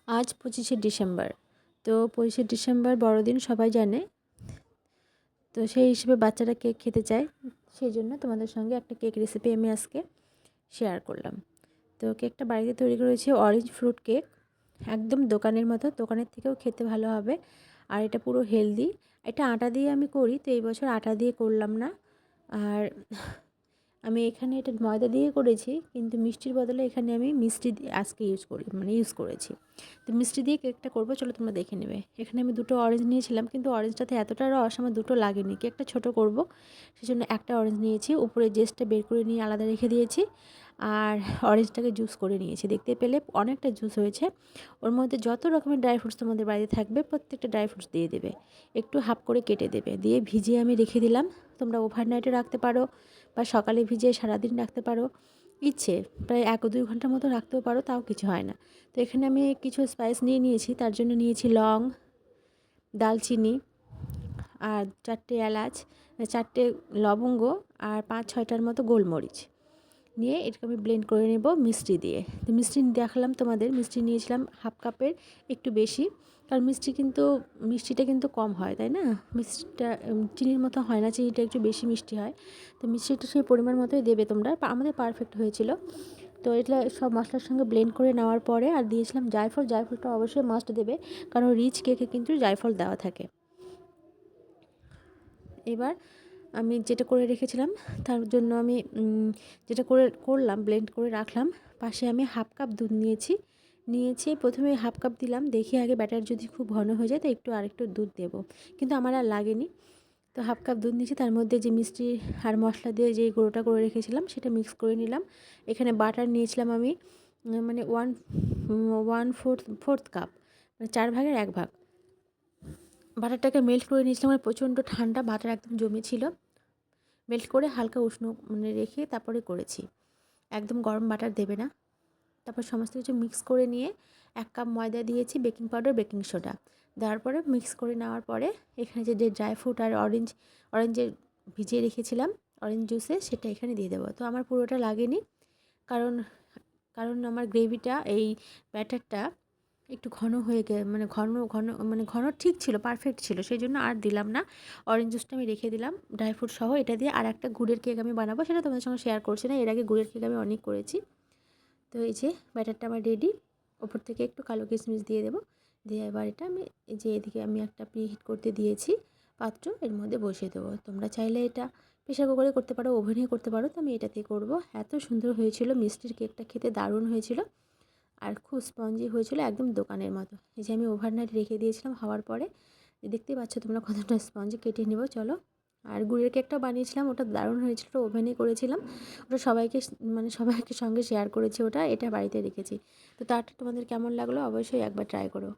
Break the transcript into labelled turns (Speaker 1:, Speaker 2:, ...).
Speaker 1: আজ 25শে ডিসেম্বর। তো 25শে ডিসেম্বর বড়দিন সবাই জানে। তো সেই হিসেবে বাচ্চারা কেক খেতে চায়, সেই জন্য তোমাদের সঙ্গে একটা কেক রেসিপি আমি আজকে শেয়ার করলাম। তো কেকটা বাড়িতে তৈরি করেছি অরেঞ্জ ফ্রুট কেক, একদম দোকানের মতো, দোকানের থেকেও খেতে ভালো হবে। আর এটা পুরো হেলদি। এটা আটা দিয়ে আমি করি, তো এই বছর আটা দিয়ে করলাম না। আর আমি এখানে এটা ময়দা দিয়ে করেছি, কিন্তু মিষ্টির বদলে এখানে আমি মিষ্টি আজকে ইউজ করেছি। তো মিষ্টি দিয়ে কেকটা করবো, চলো তোমরা দেখে নেবে। এখানে আমি দুটো অরেঞ্জ নিয়েছিলাম, কিন্তু অরেঞ্জটাতে এতটা রস আমার দুটো লাগেনি, কেকটা ছোটো করব সেজন্য একটা অরেঞ্জ নিয়েছি। উপরে জেসটা বের করে নিয়ে আলাদা রেখে দিয়েছি, আর অরেঞ্জটাকে জুস করে নিয়েছি। দেখতে পেলে অনেকটা জুস হয়েছে। ওর মধ্যে যত রকমের ড্রাই ফ্রুটস তোমাদের বাড়িতে থাকবে প্রত্যেকটা ড্রাই ফ্রুটস দিয়ে দেবে, একটু হাফ করে কেটে দেবে, দিয়ে ভিজিয়ে আমি রেখে দিলাম। তোমরা ওভারনাইটে রাখতে পারো বা সকালে ভিজিয়ে সারাদিন রাখতে পারো, ইচ্ছে প্রায় 1-2 ঘন্টার মতো রাখতেও পারো, তাও কিছু হয় না। তো এখানে আমি কিছু স্পাইস নিয়ে নিয়েছি, তার জন্য নিয়েছি লং, দালচিনি, আর 4টে এলাচ, 4টে লবঙ্গ, আর 5-6টার মতো গোলমরিচ নিয়ে এটাকে আমি ব্লেন্ড করে নেব মিষ্টি দিয়ে। তো মিষ্টি দেখালাম তোমাদের, মিষ্টি নিয়েছিলাম হাফ কাপের একটু বেশি, কারণ মিষ্টিটা কিন্তু কম হয়, তাই না? মিষ্টিটা চিনির মতো হয় না, চিনিটা একটু বেশি মিষ্টি হয়। তো মিষ্টিটা সেই পরিমাণ মতোই দেবে তোমরা। আমাদের পারফেক্ট হয়েছিল। তো এটা সব মশলার সঙ্গে ব্লেন্ড করে নেওয়ার পরে আর দিয়েছিলাম জায়ফল। জায়ফলটা অবশ্যই মাস্ট দেবে, কারণ রিচ কেকে কিন্তু জায়ফল দেওয়া থাকে। এবার আমি যেটা করে রেখেছিলাম, তার জন্য আমি যেটা করলাম ব্লেন্ড করে রাখলাম। পাশে আমি হাফ কাপ দুধ নিয়েছি। প্রথমে হাফ কাপ দিলাম, দেখি আগে ব্যাটার যদি খুব ঘন হয়ে যায় তো আরেকটু দুধ দেব, কিন্তু আমার আর লাগেনি। তো হাফ কাপ দুধ নিয়েছি, তার মধ্যে যে মিষ্টি আর মশলা দিয়ে যে গুঁড়োটা করে রেখেছিলাম সেটা মিক্স করে নিলাম। এখানে বাটার নিয়েছিলাম আমি, মানে ফোর্থ কাপ, মানে 1/4 ভাগ। বাটারটাকে মেল্ট করে নিয়েছিলাম, আর প্রচণ্ড ঠান্ডা, বাটার একদম জমেছিল। মেল্ট করে হালকা উষ্ণ রেখে তারপরে করেছি। একদম গরম বাটার দেবে না। তারপর সমস্ত কিছু মিক্স করে নিয়ে 1 কাপ ময়দা দিয়েছি, বেকিং পাউডার, বেকিং সোডা দেওয়ার পরে মিক্স করে নেওয়ার পরে এখানে যে ড্রাই ফ্রুট আর অরেঞ্জের ভিজিয়ে রেখেছিলাম অরেঞ্জ জুসে, সেটা এখানে দিয়ে দেবো। তো আমার পুরোটা লাগেনি, কারণ কারণ আমার গ্রেভিটা, এই ব্যাটারটা একটু ঘন হয়ে ঘন ঠিক ছিল, পারফেক্ট ছিল, সেই জন্য আর দিলাম না। অরেঞ্জ জুসটা আমি রেখে দিলাম ড্রাই ফ্রুট সহ। এটা দিয়ে আর একটা গুড়ের কেক আমি বানাবো, সেটা তোমাদের সঙ্গে শেয়ার করছি না। এর আগে গুড়ের কেক আমি অনেক করেছি। তো এই যে ব্যাটারটা আমার রেডি। ওপর থেকে একটু কালো কিশমিশ দিয়ে দেবো, দিয়ে এবার এটা আমি এই যে এদিকে আমি একটা প্রিহিট করতে দিয়েছি পাত্র, এর মধ্যে বসিয়ে দেবো। তোমরা চাইলে এটা প্রেশার কুকারে করতে পারো, ওভেনে করতে পারো, তো আমি এটাতেই করব। এত সুন্দর হয়েছিল, মিষ্টির কেকটা খেতে দারুণ হয়েছিল, আর খুব স্পঞ্জি হয়েছিল, একদম দোকানের মতো। এই যে আমি ওভারনাইট রেখে দিয়েছিলাম, হওয়ার পরে দেখতেই পাচ্ছ তোমরা কতটা স্পঞ্জি। কেটে নেব চলো। আর গুড়ের কেকটাও বানিয়েছিলাম, ওটা দারুণ হয়েছিল, ওভেনে করেছিলাম। ওটা সবাইকে সঙ্গে শেয়ার করেছি ওটা, এটা বাড়িতে রেখেছি। তো তারটা তোমাদের কেমন লাগলো অবশ্যই একবার ট্রাই করো।